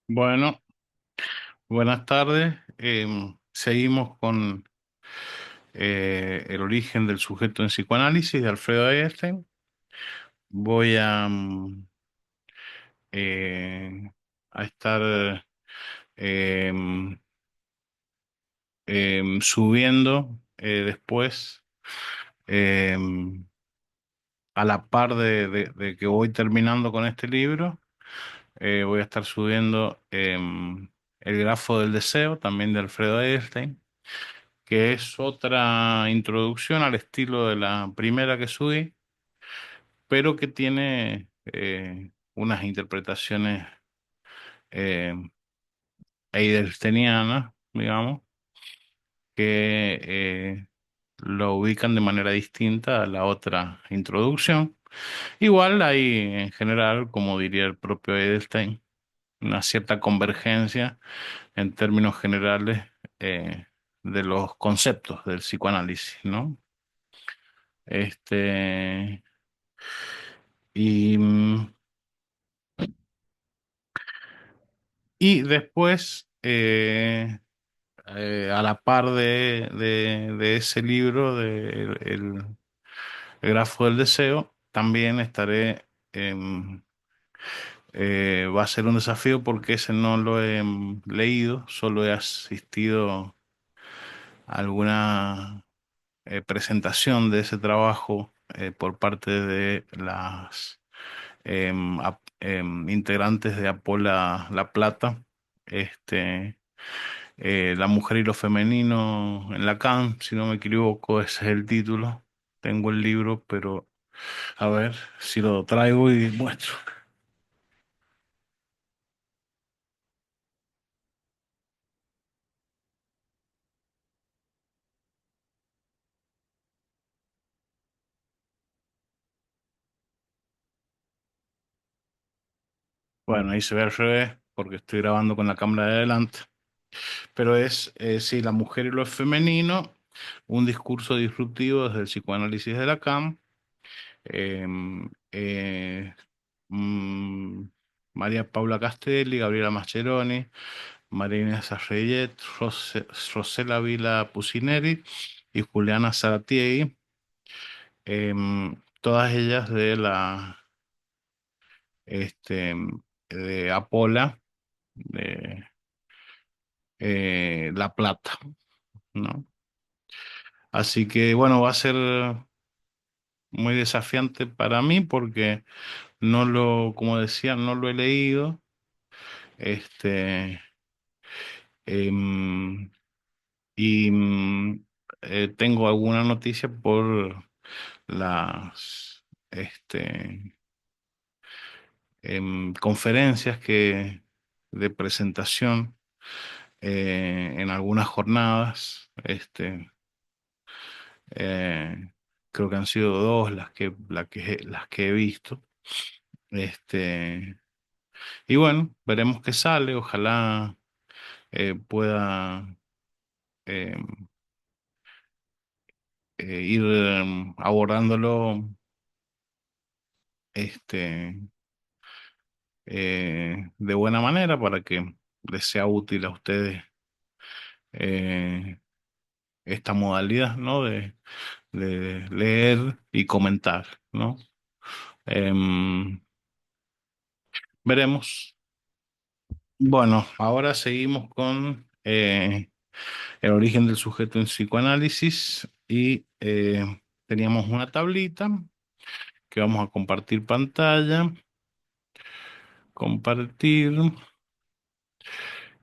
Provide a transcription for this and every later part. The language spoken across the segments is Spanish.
Bueno, buenas tardes. Seguimos con el origen del sujeto en psicoanálisis de Alfredo Einstein. Voy eh, a estar em, subiendo después, em, a la par de que voy terminando con este libro, voy a estar subiendo El grafo del deseo, también de Alfredo Einstein, que es otra introducción al estilo de la primera que subí, pero que tiene unas interpretaciones eh, heidelstenianas, digamos, que lo ubican de manera distinta a la otra introducción. Igual hay en general, como diría el propio Heidelstein, una cierta convergencia en términos generales eh, de los conceptos del psicoanálisis, ¿no? Este, y, y después, a la par de ese libro, de el grafo del deseo, también estaré, va a ser un desafío porque ese no lo he leído, solo he asistido a alguna presentación de ese trabajo por parte de las integrantes de Apola La Plata, La mujer y lo femenino en Lacan, si no me equivoco, ese es el título. Tengo el libro, pero a ver si lo traigo y muestro. Bueno, ahí se ve al revés, porque estoy grabando con la cámara de adelante. Pero es, sí, La mujer y lo femenino, un discurso disruptivo desde el psicoanálisis de Lacan. em, eh, mm, María Paula Castelli, Gabriela Mascheroni, María Inés Arreyet, Rosela Vila Pucineri y Juliana Saratiegui, todas ellas de este, de Apola, de La Plata, ¿no? Así que bueno, va a ser muy desafiante para mí porque como decía, no lo he leído. Este, em, y tengo alguna noticia por las este, conferencias de presentación en algunas jornadas. Eh, Creo que han sido dos las que he visto. Este, y bueno, veremos qué sale. Ojalá pueda eh, ir abordándolo este, de buena manera para que les sea útil a ustedes eh, esta modalidad, ¿no? De leer y comentar, ¿no? Em, Veremos. Bueno, ahora seguimos con el origen del sujeto en psicoanálisis y teníamos una tablita que vamos a compartir pantalla, compartir,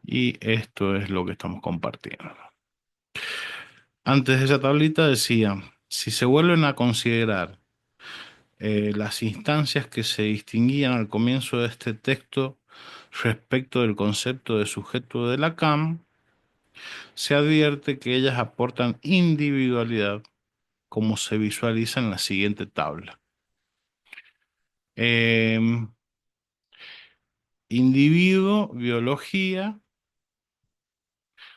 y esto es lo que estamos compartiendo. Antes de esa tablita decía, si se vuelven a considerar las instancias que se distinguían al comienzo de este texto respecto del concepto de sujeto de Lacan, se advierte que ellas aportan individualidad, como se visualiza en la siguiente tabla. Em, Individuo, biología,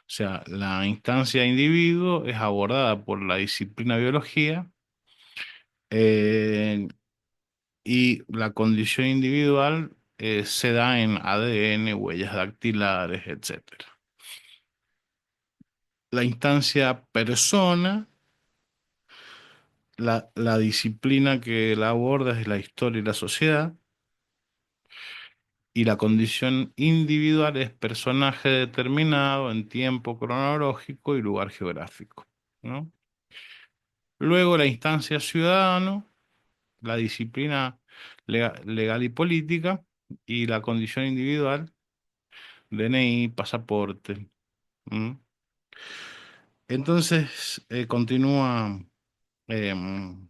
o sea, la instancia individuo es abordada por la disciplina biología, eh, y la condición individual se da en ADN, huellas dactilares, etcétera. La instancia persona, la disciplina que la aborda es la historia y la sociedad, y la condición individual es personaje determinado en tiempo cronológico y lugar geográfico, ¿no? Luego la instancia ciudadano, la disciplina legal y política, y la condición individual, DNI, pasaporte. ¿M? Entonces, continúa em,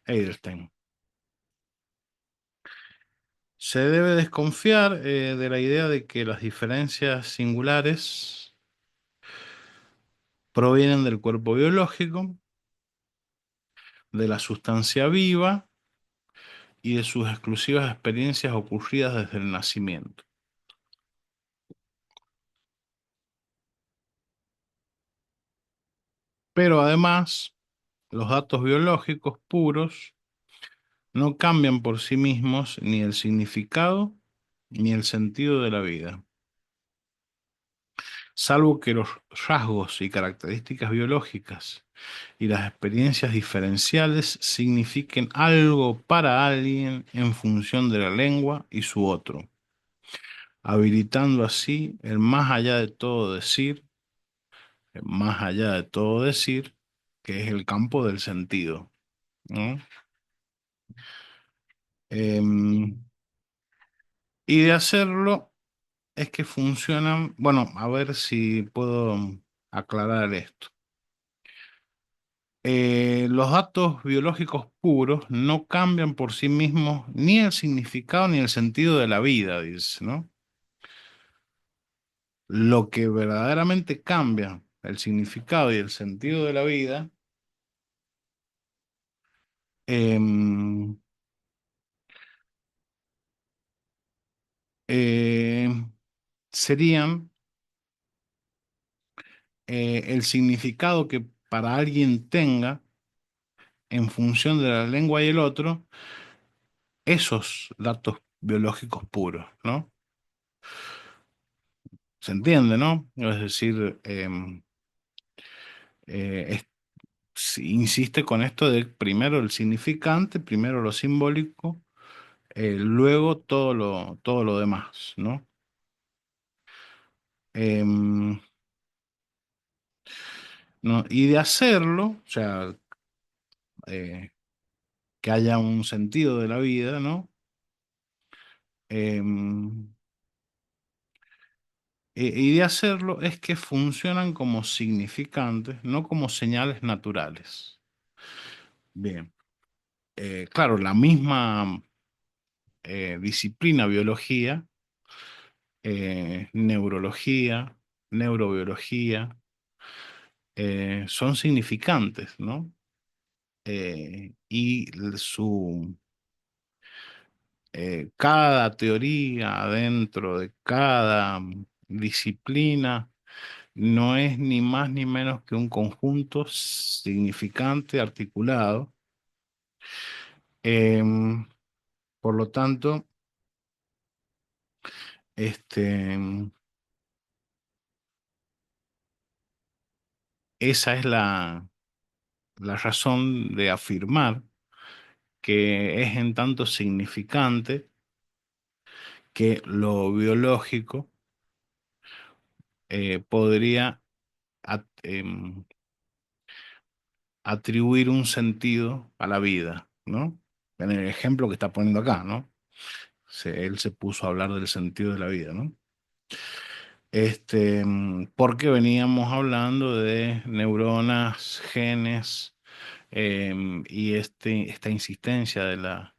Edelstein. Se debe desconfiar de la idea de que las diferencias singulares provienen del cuerpo biológico, de la sustancia viva y de sus exclusivas experiencias ocurridas desde el nacimiento. Pero además, los datos biológicos puros no cambian por sí mismos ni el significado ni el sentido de la vida, salvo que los rasgos y características biológicas y las experiencias diferenciales signifiquen algo para alguien en función de la lengua y su otro, habilitando así el más allá de todo decir, el más allá de todo decir, que es el campo del sentido, ¿no? Em, y de hacerlo es que funcionan, bueno, a ver si puedo aclarar esto. Los datos biológicos puros no cambian por sí mismos ni el significado ni el sentido de la vida, dice, ¿no? Lo que verdaderamente cambia el significado y el sentido de la vida em, eh, serían el significado que para alguien tenga en función de la lengua y el otro, esos datos biológicos puros, ¿no? ¿Se entiende, no? Es decir, insiste con esto de primero el significante, primero lo simbólico, luego todo lo demás, ¿no? Em, no, y de hacerlo, o sea, eh, que haya un sentido de la vida, ¿no? Em, y de hacerlo es que funcionan como significantes, no como señales naturales. Bien, claro, la misma disciplina biología, neurología, neurobiología, son significantes, ¿no? Y cada teoría dentro de cada disciplina no es ni más ni menos que un conjunto significante articulado. Em, por lo tanto, este, esa es la razón de afirmar que es en tanto significante que lo biológico podría atribuir un sentido a la vida, ¿no? En el ejemplo que está poniendo acá, ¿no? Él se puso a hablar del sentido de la vida, ¿no? Porque veníamos hablando de neuronas, genes, y esta insistencia de la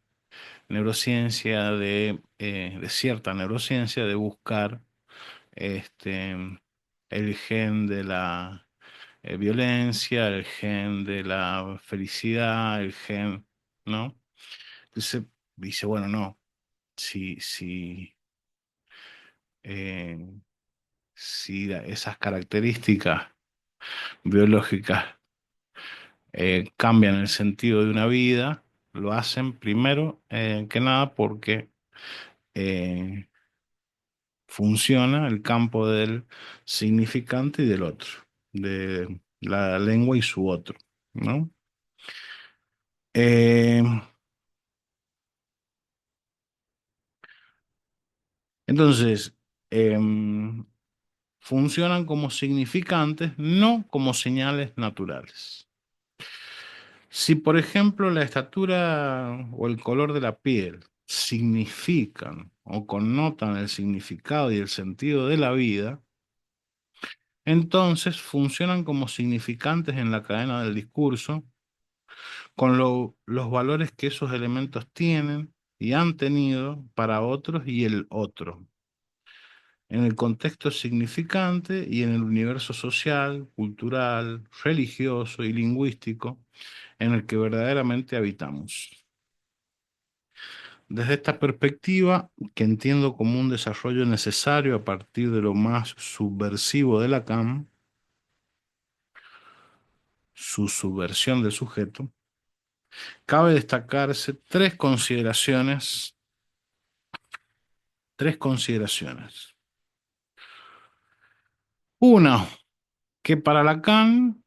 neurociencia, de cierta neurociencia, de buscar este, el gen de la violencia, el gen de la felicidad, el gen, ¿no? Entonces dice, bueno, no, si, eh, si esas características biológicas cambian el sentido de una vida, lo hacen primero que nada porque eh, funciona el campo del significante y del otro, de la lengua y su otro, ¿no? Eh, entonces, em, funcionan como significantes, no como señales naturales. Si, por ejemplo, la estatura o el color de la piel significan o connotan el significado y el sentido de la vida, entonces funcionan como significantes en la cadena del discurso, con los valores que esos elementos tienen y han tenido para otros y el otro, en el contexto significante y en el universo social, cultural, religioso y lingüístico en el que verdaderamente habitamos. Desde esta perspectiva, que entiendo como un desarrollo necesario a partir de lo más subversivo de Lacan, su subversión del sujeto, cabe destacarse tres consideraciones. Tres consideraciones. Una, que para Lacan,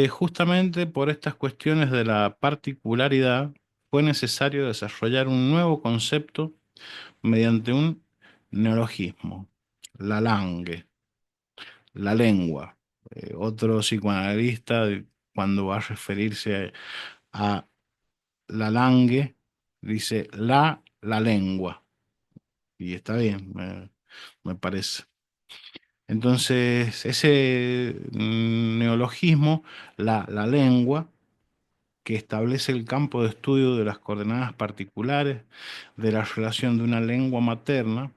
justamente por estas cuestiones de la particularidad, fue necesario desarrollar un nuevo concepto mediante un neologismo, la langue, la lengua. Otro psicoanalista, cuando va a referirse a la langue, dice la lengua. Y está bien, me parece. Entonces, ese neologismo, la lengua, que establece el campo de estudio de las coordenadas particulares de la relación de una lengua materna,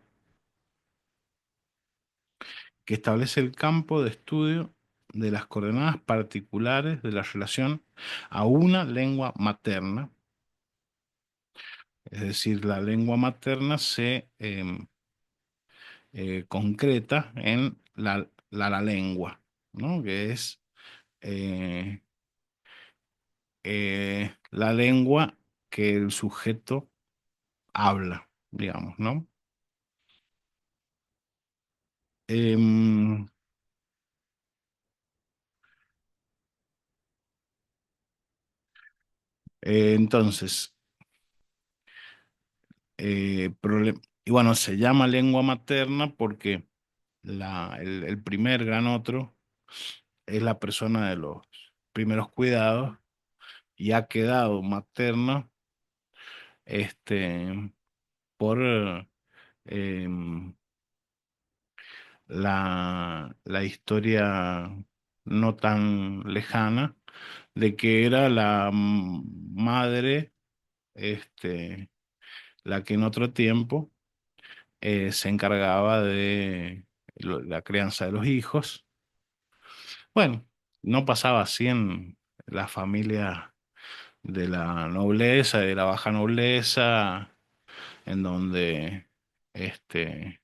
que establece el campo de estudio de las coordenadas particulares de la relación a una lengua materna, es decir, la lengua materna se concreta en la lengua, ¿no? Que es eh, la lengua que el sujeto habla, digamos, ¿no? Em, entonces, y bueno, se llama lengua materna porque el primer gran otro es la persona de los primeros cuidados y ha quedado materna este, por em, la historia no tan lejana de que era la madre, este, la que en otro tiempo se encargaba de la crianza de los hijos. Bueno, no pasaba así en la familia de la nobleza, de la baja nobleza, en donde este,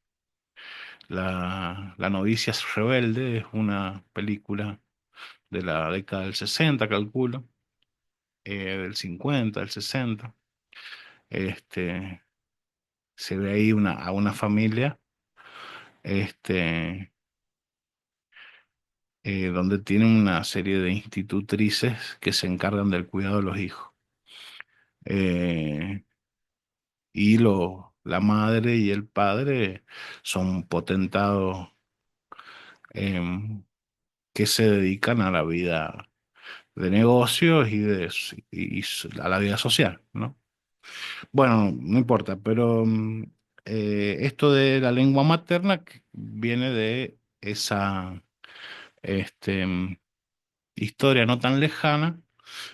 la novicia es rebelde es una película de la década del 60, calculo, del 50, del 60. Este, se ve ahí a una familia este, donde tienen una serie de institutrices que se encargan del cuidado de los hijos. Eh, y la madre y el padre son potentados em, que se dedican a la vida de negocios a la vida social, ¿no? Bueno, no importa, pero esto de la lengua materna viene de esa historia no tan lejana,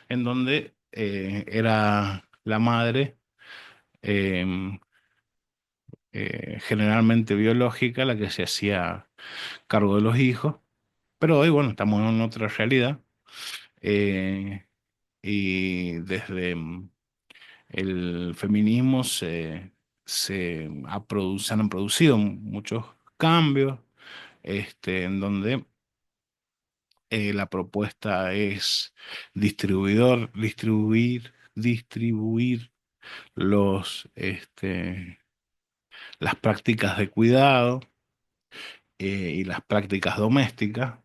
en donde era la madre, em, generalmente biológica, la que se hacía cargo de los hijos, pero hoy, bueno, estamos en otra realidad, eh, y desde el feminismo se han producido muchos cambios, en donde la propuesta es distribuir distribuir las prácticas de cuidado y las prácticas domésticas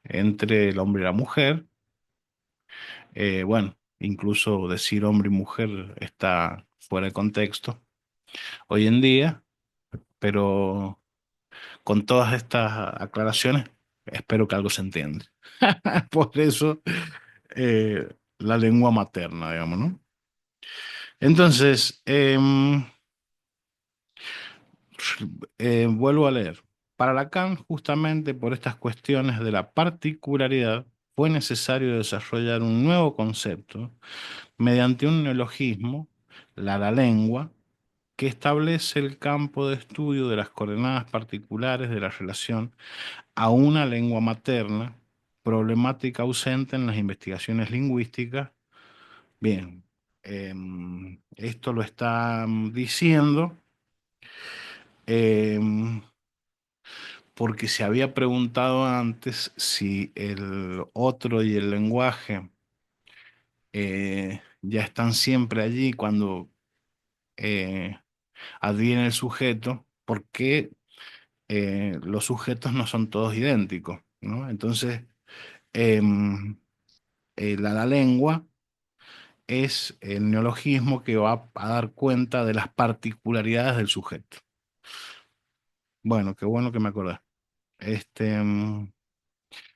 entre el hombre y la mujer. Bueno, incluso decir hombre y mujer está fuera de contexto hoy en día, pero con todas estas aclaraciones espero que algo se entienda. Por eso la lengua materna, digamos, ¿no? Entonces, vuelvo a leer. Para Lacan, justamente por estas cuestiones de la particularidad, fue necesario desarrollar un nuevo concepto mediante un neologismo, la lengua, que establece el campo de estudio de las coordenadas particulares de la relación a una lengua materna, problemática ausente en las investigaciones lingüísticas. Bien, esto lo está diciendo em, porque se había preguntado antes si el otro y el lenguaje ya están siempre allí cuando eh, adviene el sujeto, porque los sujetos no son todos idénticos, ¿no? Entonces, em, la lengua es el neologismo que va a dar cuenta de las particularidades del sujeto. Bueno, qué bueno que me acordé.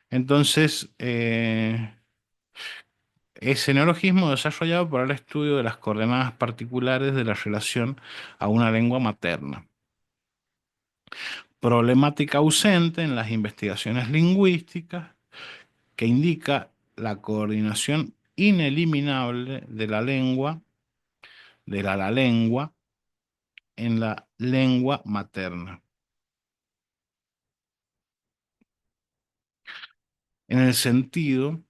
Entonces, ese neologismo desarrollado para el estudio de las coordenadas particulares de la relación a una lengua materna. Problemática ausente en las investigaciones lingüísticas que indica la coordinación ineliminable de la lengua, de la lengua, en la lengua materna. En el sentido,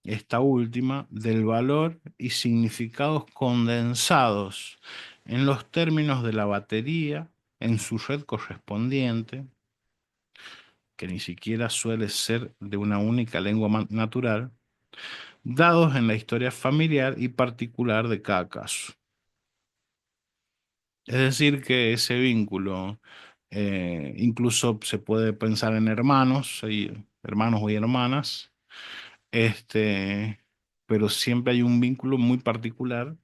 esta última, del valor y significados condensados en los términos de la batería en su red correspondiente, que ni siquiera suele ser de una única lengua natural, dados en la historia familiar y particular de cada caso. Es decir, que ese vínculo incluso se puede pensar en hermanos, hermanos y hermanas, pero siempre hay un vínculo muy particular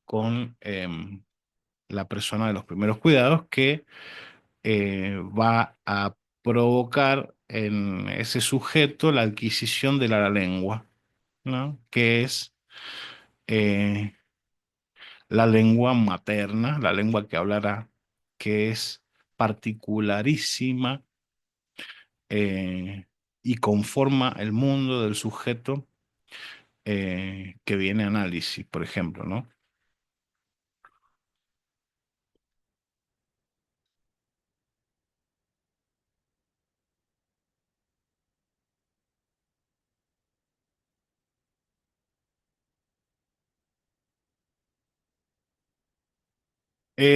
con la persona de los primeros cuidados que va a provocar en ese sujeto la adquisición de la lengua, ¿no? Que es eh, la lengua materna, la lengua que hablará, que es particularísima y conforma el mundo del sujeto que viene a análisis, por ejemplo, ¿no?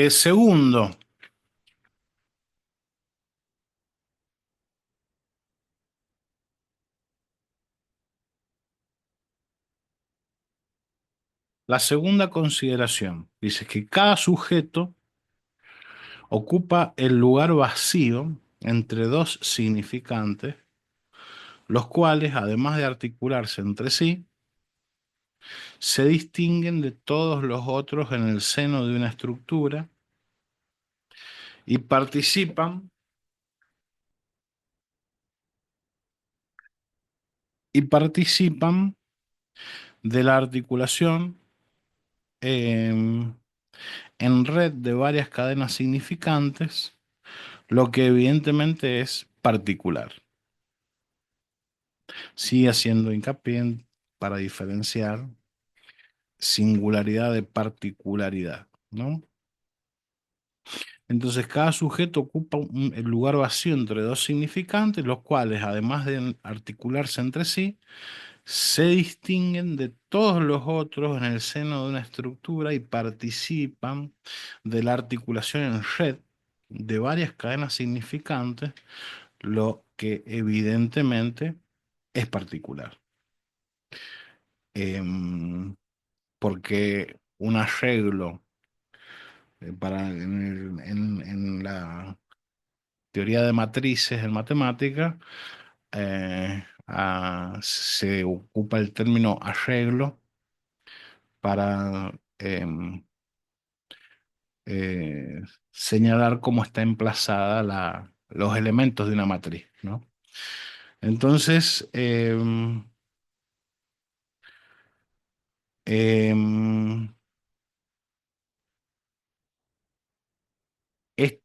Segundo, la segunda consideración dice que cada sujeto ocupa el lugar vacío entre dos significantes, los cuales, además de articularse entre sí, se distinguen de todos los otros en el seno de una estructura y participan de la articulación en red de varias cadenas significantes, lo que evidentemente es particular. Sigue haciendo hincapié para diferenciar singularidad de particularidad, ¿no? Entonces, cada sujeto ocupa el lugar vacío entre dos significantes, los cuales, además de articularse entre sí, se distinguen de todos los otros en el seno de una estructura y participan de la articulación en red de varias cadenas significantes, lo que evidentemente es particular. em, porque un arreglo en la teoría de matrices en matemática, se ocupa el término arreglo para eh, señalar cómo está emplazada los elementos de una matriz, ¿no? Entonces, em,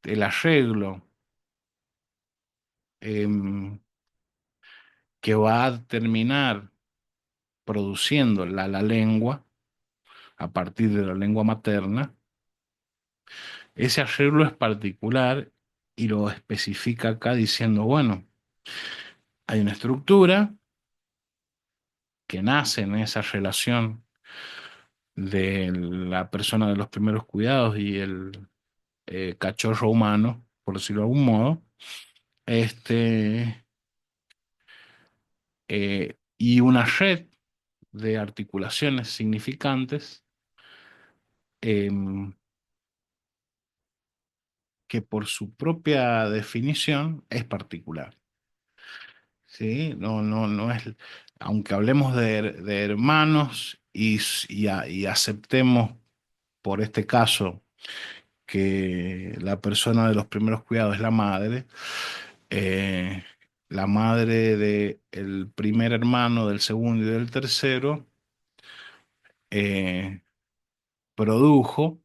el arreglo em, que va a terminar produciendo la lengua a partir de la lengua materna, ese arreglo es particular y lo especifica acá diciendo, bueno, hay una estructura que nace en esa relación de la persona de los primeros cuidados y el cachorro humano, por decirlo de algún modo, este, y una red de articulaciones significantes em, que por su propia definición es particular. ¿Sí? No es, aunque hablemos de hermanos y aceptemos por este caso que la persona de los primeros cuidados es eh, la madre del primer hermano, del segundo y del tercero, eh, produjo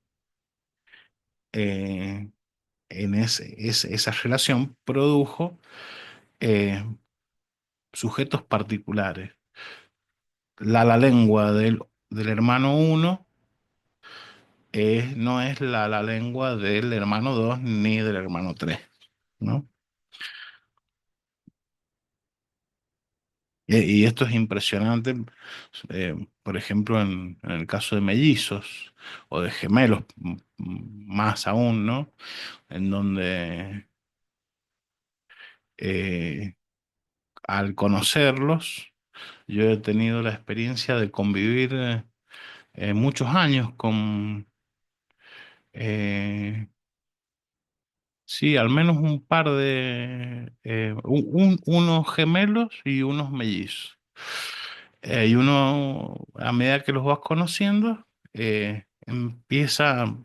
eh, esa relación, produjo eh, sujetos particulares. La lengua del hermano uno no es la lengua del hermano 2 ni del hermano 3, ¿no? Y esto es impresionante, por ejemplo, en el caso de mellizos o de gemelos, más aún, ¿no? En donde eh, al conocerlos, yo he tenido la experiencia de convivir muchos años con, eh, sí, al menos un par unos gemelos y unos mellizos. Y uno, a medida que los vas conociendo, empieza,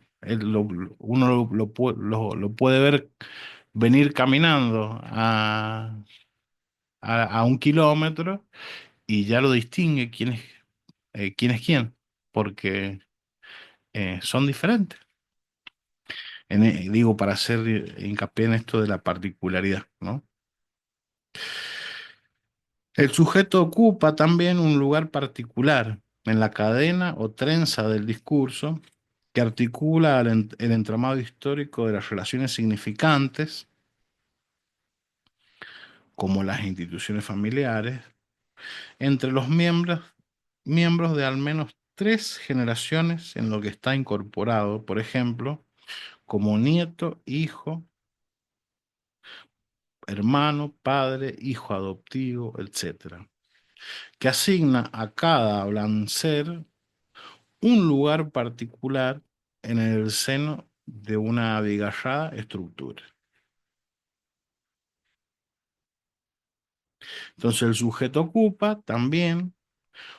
uno lo puede ver venir caminando a 1 kilómetro y ya lo distingue quién es quién, porque son diferentes. Digo, para hacer hincapié en esto de la particularidad, ¿no? El sujeto ocupa también un lugar particular en la cadena o trenza del discurso que articula el entramado histórico de las relaciones significantes, como las instituciones familiares, entre los miembros de al menos 3 generaciones en lo que está incorporado, por ejemplo, como nieto, hijo, hermano, padre, hijo adoptivo, etcétera, que asigna a cada hablancer un lugar particular en el seno de una abigarrada estructura. Entonces el sujeto ocupa también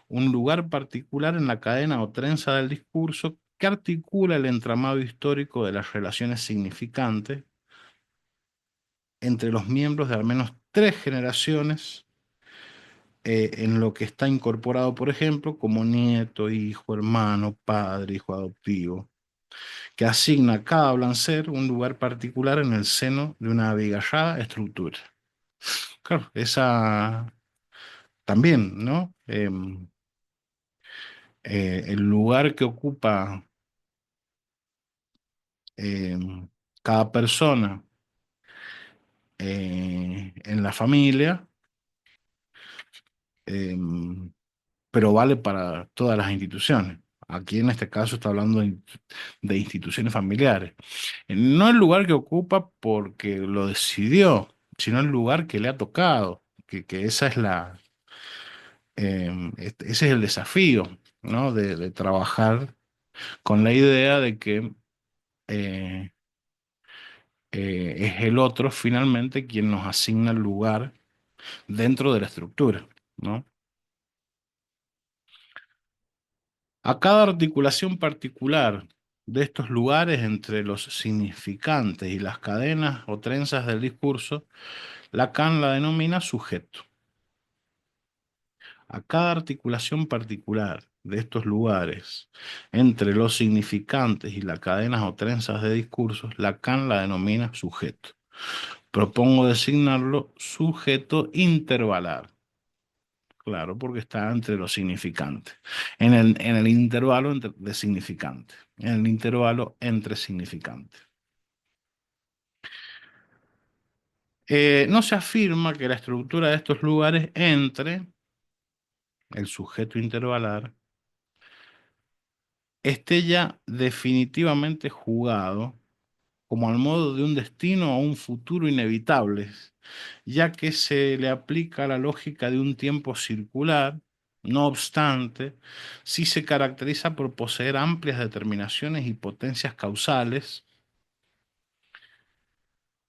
un lugar particular en la cadena o trenza del discurso que articula el entramado histórico de las relaciones significantes entre los miembros de al menos 3 generaciones, en lo que está incorporado, por ejemplo, como nieto, hijo, hermano, padre, hijo adoptivo, que asigna a cada Blancer un lugar particular en el seno de una abigallada estructura. Claro, esa también, ¿no? El lugar que ocupa cada persona en la familia, em, pero vale para todas las instituciones. Aquí en este caso está hablando de instituciones familiares. No el lugar que ocupa porque lo decidió, sino el lugar que le ha tocado, que esa es Ese es el desafío, ¿no? De trabajar con la idea de que eh, es el otro finalmente quien nos asigna el lugar dentro de la estructura, ¿no? A cada articulación particular de estos lugares entre los significantes y las cadenas o trenzas del discurso, Lacan la denomina sujeto. A cada articulación particular de estos lugares entre los significantes y las cadenas o trenzas de discursos, Lacan la denomina sujeto. Propongo designarlo sujeto intervalar. Claro, porque está entre los significantes. En el intervalo de significantes. En el intervalo entre significantes. No se afirma que la estructura de estos lugares entre el sujeto intervalar esté ya definitivamente jugado como al modo de un destino o un futuro inevitables, ya que se le aplica la lógica de un tiempo circular. No obstante, sí se caracteriza por poseer amplias determinaciones y potencias causales,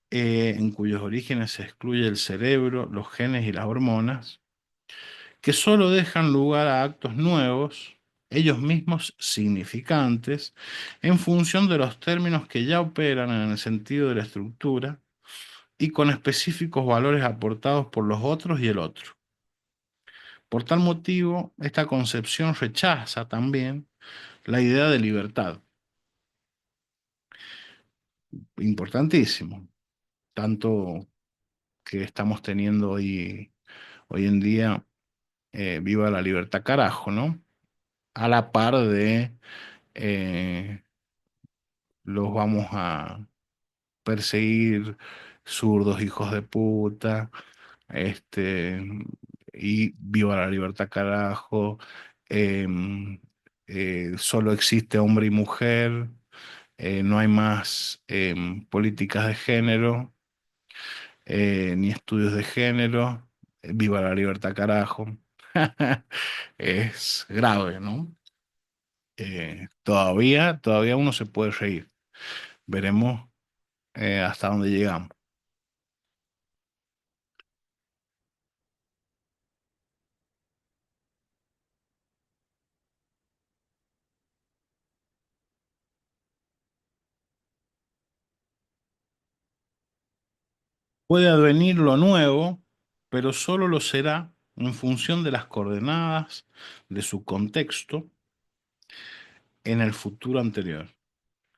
en cuyos orígenes se excluye el cerebro, los genes y las hormonas, que sólo dejan lugar a actos nuevos, ellos mismos significantes, en función de los términos que ya operan en el sentido de la estructura y con específicos valores aportados por los otros y el otro. Por tal motivo, esta concepción rechaza también la idea de libertad, importantísimo, tanto que estamos teniendo hoy en día, viva la libertad carajo, ¿no? A la par de eh, los vamos a perseguir zurdos hijos de puta, este, y viva la libertad carajo, em, solo existe hombre y mujer, no hay más políticas de género, ni estudios de género, viva la libertad carajo. Es grave, ¿no? Todavía uno se puede reír. Veremos hasta dónde llegamos. Puede advenir lo nuevo, pero solo lo será en función de las coordenadas de su contexto en el futuro anterior.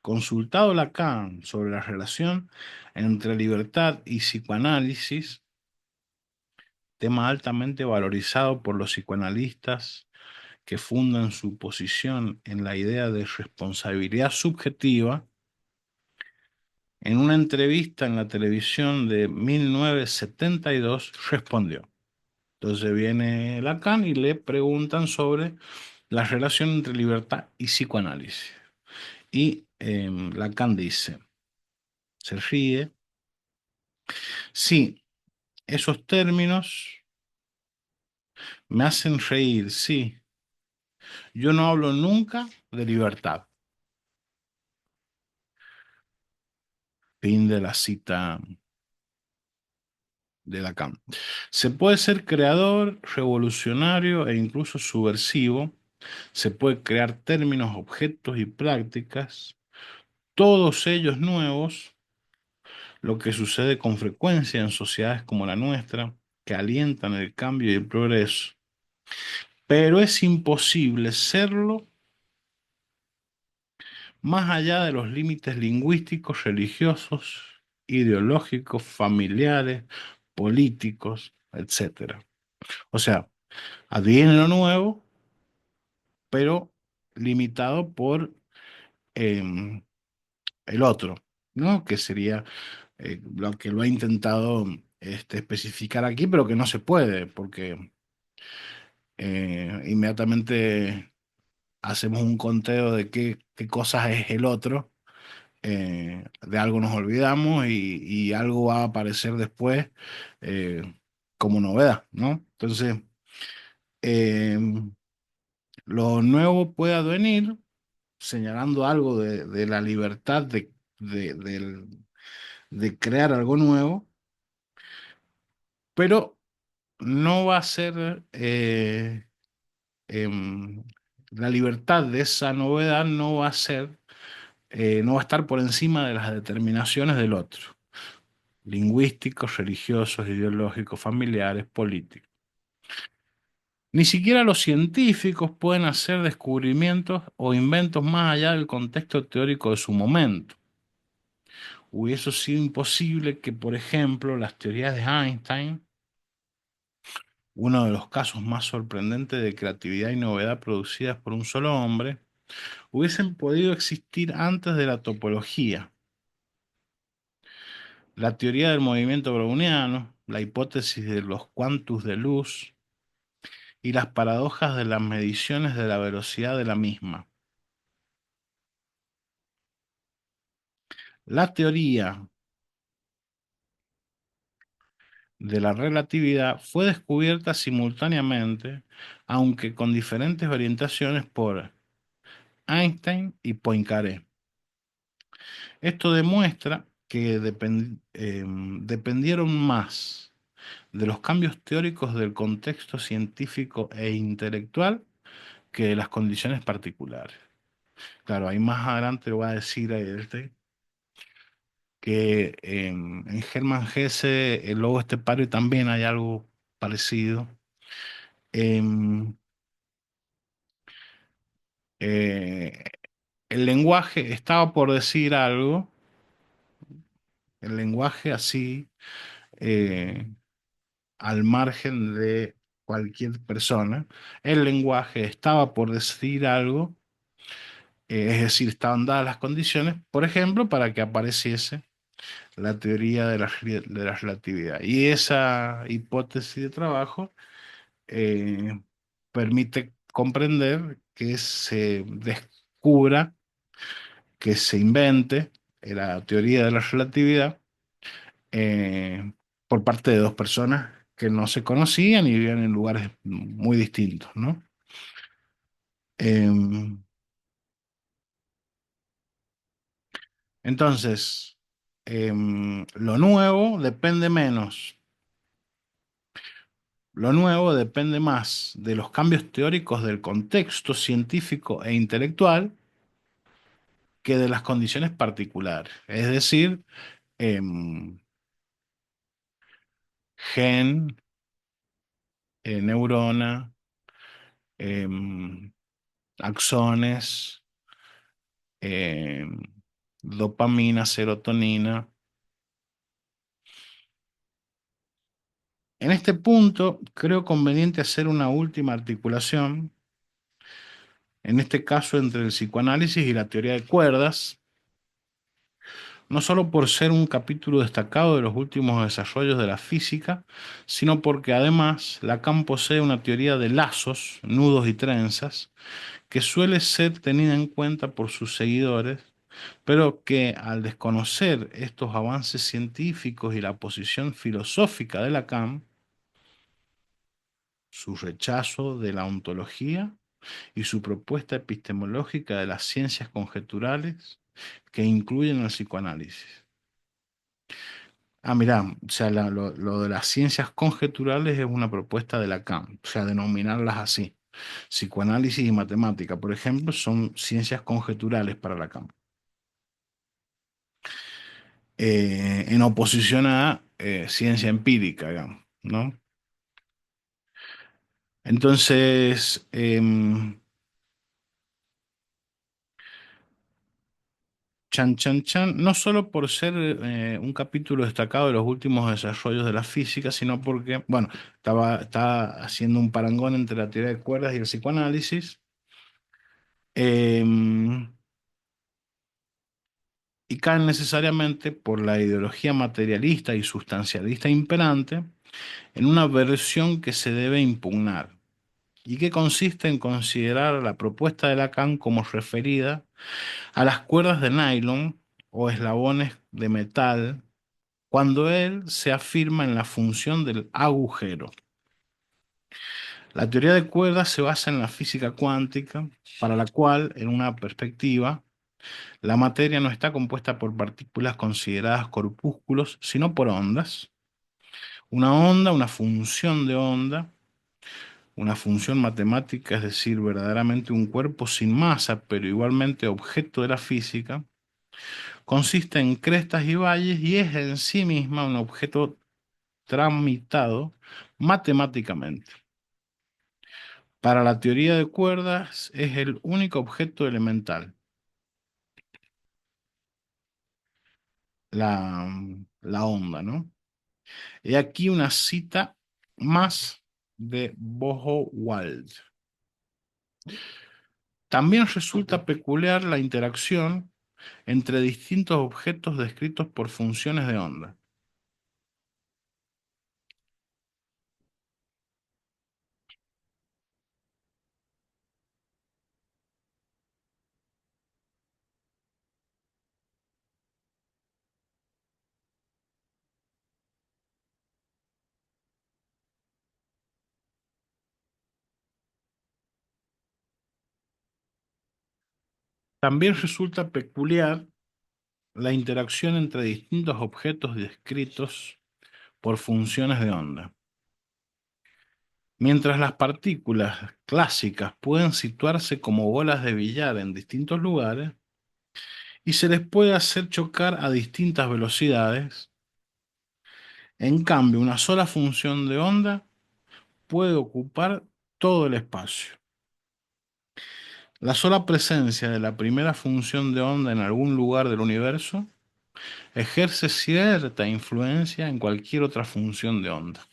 Consultado Lacan sobre la relación entre libertad y psicoanálisis, tema altamente valorizado por los psicoanalistas que fundan su posición en la idea de responsabilidad subjetiva, en una entrevista en la televisión de 1972 respondió. Entonces viene Lacan y le preguntan sobre la relación entre libertad y psicoanálisis. Y Lacan dice, se ríe, sí, esos términos me hacen reír, sí. Yo no hablo nunca de libertad. Fin de la cita de Lacan. Se puede ser creador, revolucionario e incluso subversivo. Se puede crear términos, objetos y prácticas, todos ellos nuevos, lo que sucede con frecuencia en sociedades como la nuestra, que alientan el cambio y el progreso. Pero es imposible serlo más allá de los límites lingüísticos, religiosos, ideológicos, familiares, políticos, etcétera. O sea, adviene lo nuevo, pero limitado por em, el otro, ¿no? Que sería lo que lo ha intentado especificar aquí, pero que no se puede, porque inmediatamente hacemos un conteo de qué cosas es el otro, de algo nos olvidamos y algo va a aparecer después, como novedad, ¿no? Entonces, Eh, lo nuevo puede advenir señalando algo de la libertad de crear algo nuevo, pero no va a ser em, la libertad de esa novedad no va a ser, no va a estar por encima de las determinaciones del otro, lingüísticos, religiosos, ideológicos, familiares, políticos. Ni siquiera los científicos pueden hacer descubrimientos o inventos más allá del contexto teórico de su momento. Hubiese sido imposible que, por ejemplo, las teorías de Einstein, uno de los casos más sorprendentes de creatividad y novedad producidas por un solo hombre, hubiesen podido existir antes de la topología, la teoría del movimiento browniano, la hipótesis de los cuantos de luz y las paradojas de las mediciones de la velocidad de la misma. La teoría de la relatividad fue descubierta simultáneamente, aunque con diferentes orientaciones por Einstein y Poincaré. Esto demuestra que dependieron más de los cambios teóricos del contexto científico e intelectual que de las condiciones particulares. Claro, ahí más adelante le voy a decir a este que en Hermann Hesse, el lobo estepario, también hay algo parecido. Em, eh, el lenguaje estaba por decir algo, el lenguaje así, eh, al margen de cualquier persona, el lenguaje estaba por decir algo, es decir, estaban dadas las condiciones, por ejemplo, para que apareciese la teoría de la relatividad. Y esa hipótesis de trabajo eh, permite comprender que se descubra, que se invente la teoría de la relatividad eh, por parte de dos personas que no se conocían y vivían en lugares muy distintos, ¿no? Em, entonces, lo nuevo depende menos, lo nuevo depende más de los cambios teóricos del contexto científico e intelectual que de las condiciones particulares. Es decir, em, gen, neurona, em, axones, em, dopamina, serotonina. En este punto, creo conveniente hacer una última articulación, en este caso entre el psicoanálisis y la teoría de cuerdas, no solo por ser un capítulo destacado de los últimos desarrollos de la física, sino porque además Lacan posee una teoría de lazos, nudos y trenzas, que suele ser tenida en cuenta por sus seguidores, pero que al desconocer estos avances científicos y la posición filosófica de Lacan, su rechazo de la ontología y su propuesta epistemológica de las ciencias conjeturales que incluyen el psicoanálisis. Ah, mirá, o sea, lo de las ciencias conjeturales es una propuesta de Lacan, o sea, denominarlas así. Psicoanálisis y matemática, por ejemplo, son ciencias conjeturales para Lacan, en oposición a ciencia empírica, digamos, ¿no? Entonces, Chan Chan Chan, no solo por ser un capítulo destacado de los últimos desarrollos de la física, sino porque, bueno, estaba haciendo un parangón entre la teoría de cuerdas y el psicoanálisis, em, y caen necesariamente por la ideología materialista y sustancialista imperante en una versión que se debe impugnar, y que consiste en considerar la propuesta de Lacan como referida a las cuerdas de nylon o eslabones de metal cuando él se afirma en la función del agujero. La teoría de cuerdas se basa en la física cuántica, para la cual, en una perspectiva, la materia no está compuesta por partículas consideradas corpúsculos, sino por ondas. Una onda, una función de onda, una función matemática, es decir, verdaderamente un cuerpo sin masa, pero igualmente objeto de la física, consiste en crestas y valles y es en sí misma un objeto tramitado matemáticamente. Para la teoría de cuerdas es el único objeto elemental, la onda, ¿no? He aquí una cita más de Bojo-Wald. También resulta peculiar la interacción entre distintos objetos descritos por funciones de onda. También resulta peculiar la interacción entre distintos objetos descritos por funciones de onda. Mientras las partículas clásicas pueden situarse como bolas de billar en distintos lugares y se les puede hacer chocar a distintas velocidades, en cambio una sola función de onda puede ocupar todo el espacio. La sola presencia de la primera función de onda en algún lugar del universo ejerce cierta influencia en cualquier otra función de onda.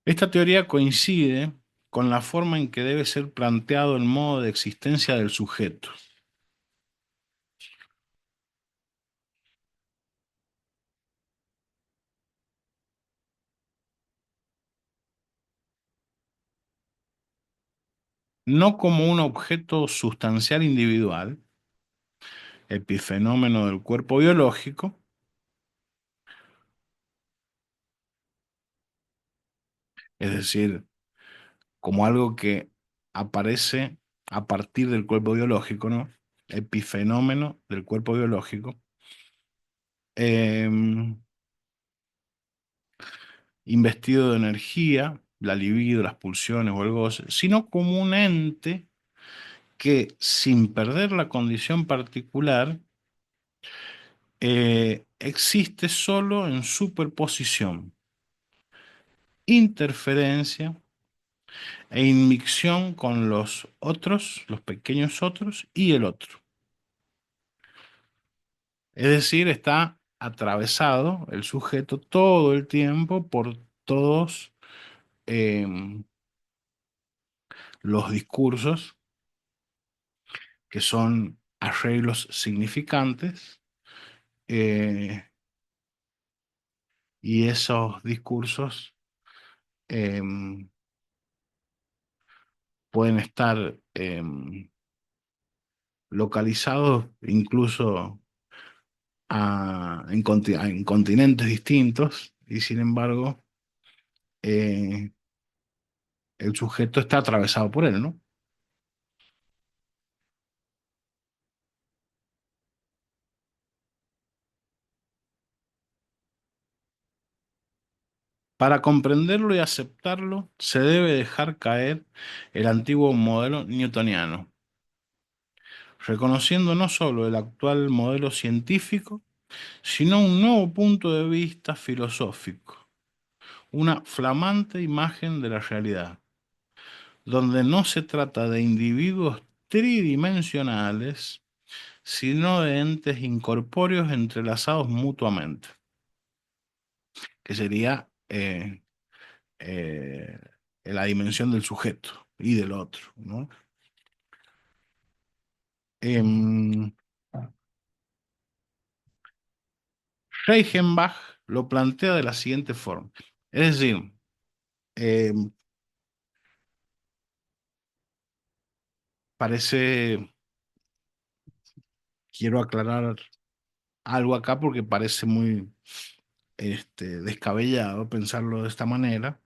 Esta teoría coincide con la forma en que debe ser planteado el modo de existencia del sujeto. No como un objeto sustancial individual, epifenómeno del cuerpo biológico, es decir, como algo que aparece a partir del cuerpo biológico, ¿no? Epifenómeno del cuerpo biológico, em, investido de energía, la libido, las pulsiones o el goce, sino como un ente que, sin perder la condición particular, existe solo en superposición, interferencia e inmixción con los otros, los pequeños otros y el otro. Es decir, está atravesado el sujeto todo el tiempo por todos em, los discursos que son arreglos significantes, eh, y esos discursos em, pueden estar localizados incluso en continentes distintos y sin embargo eh, el sujeto está atravesado por él, ¿no? Para comprenderlo y aceptarlo, se debe dejar caer el antiguo modelo newtoniano, reconociendo no solo el actual modelo científico, sino un nuevo punto de vista filosófico, una flamante imagen de la realidad, donde no se trata de individuos tridimensionales, sino de entes incorpóreos entrelazados mutuamente, que sería eh, la dimensión del sujeto y del otro, ¿no? Em, Reichenbach lo plantea de la siguiente forma. Es decir, em, parece, quiero aclarar algo acá porque parece muy descabellado pensarlo de esta manera.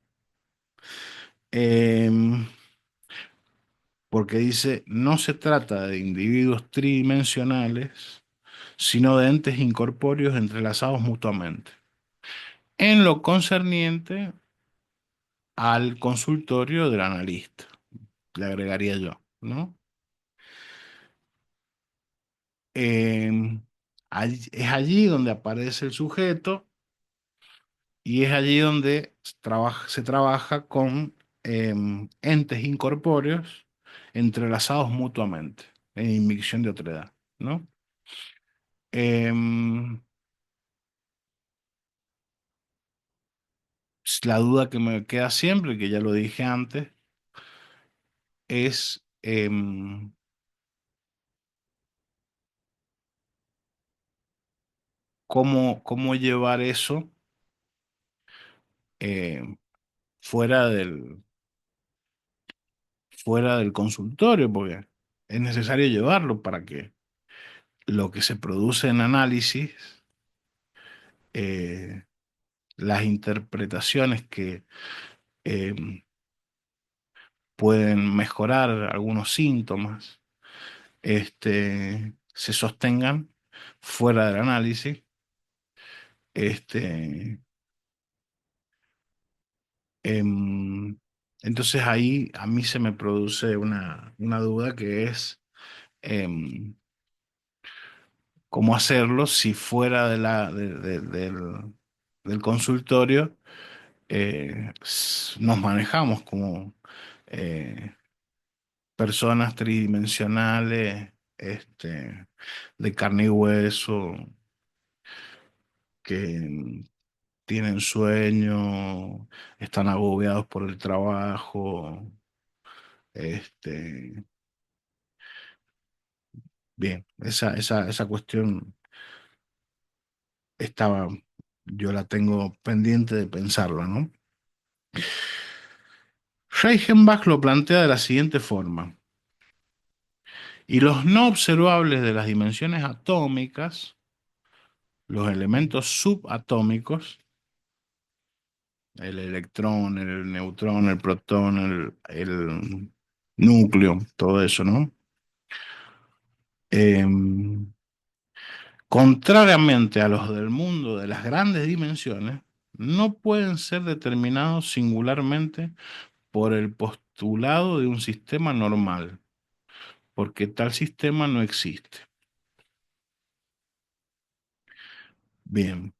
Em, Porque dice, no se trata de individuos tridimensionales, sino de entes incorpóreos entrelazados mutuamente. En lo concerniente al consultorio del analista, le agregaría yo, ¿no? Em, es allí donde aparece el sujeto y es allí donde se trabaja con entes incorpóreos entrelazados mutuamente, en inmixción de otredad, ¿no? Em, la duda que me queda siempre, que ya lo dije antes, es cómo llevar eso em, fuera fuera del consultorio, porque es necesario llevarlo para que lo que se produce en análisis, eh, las interpretaciones que em, pueden mejorar algunos síntomas, se sostengan fuera del análisis. Este, Em, entonces ahí a mí se me produce una duda que es cómo hacerlo si fuera del consultorio nos manejamos como eh, personas tridimensionales, de carne y hueso, que tienen sueño, están agobiados por el trabajo. Este, Bien, esa cuestión estaba, yo la tengo pendiente de pensarla, ¿no? Reichenbach lo plantea de la siguiente forma: y los no observables de las dimensiones atómicas, los elementos subatómicos, el electrón, el neutrón, el protón, el núcleo, todo eso, ¿no? Em, Contrariamente a los del mundo de las grandes dimensiones, no pueden ser determinados singularmente por el postulado de un sistema normal, porque tal sistema no existe. Bien,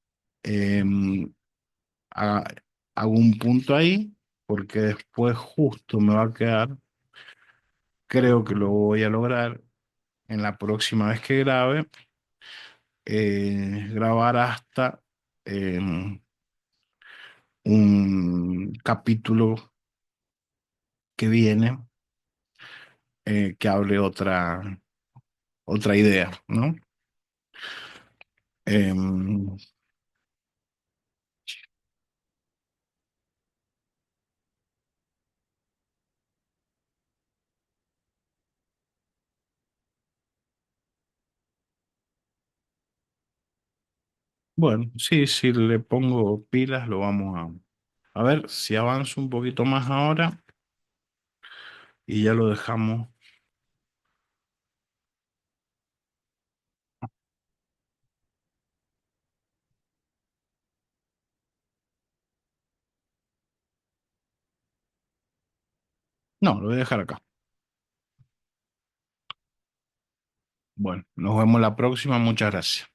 em, ha- hago un punto ahí, porque después justo me va a quedar, creo que lo voy a lograr en la próxima vez que grabe, grabar hasta em, un capítulo que viene, que hable otra idea, ¿no? Em, bueno, sí, si le pongo pilas, lo vamos a ver si avanzo un poquito más ahora y ya lo dejamos. No, lo voy a dejar acá. Bueno, nos vemos la próxima. Muchas gracias.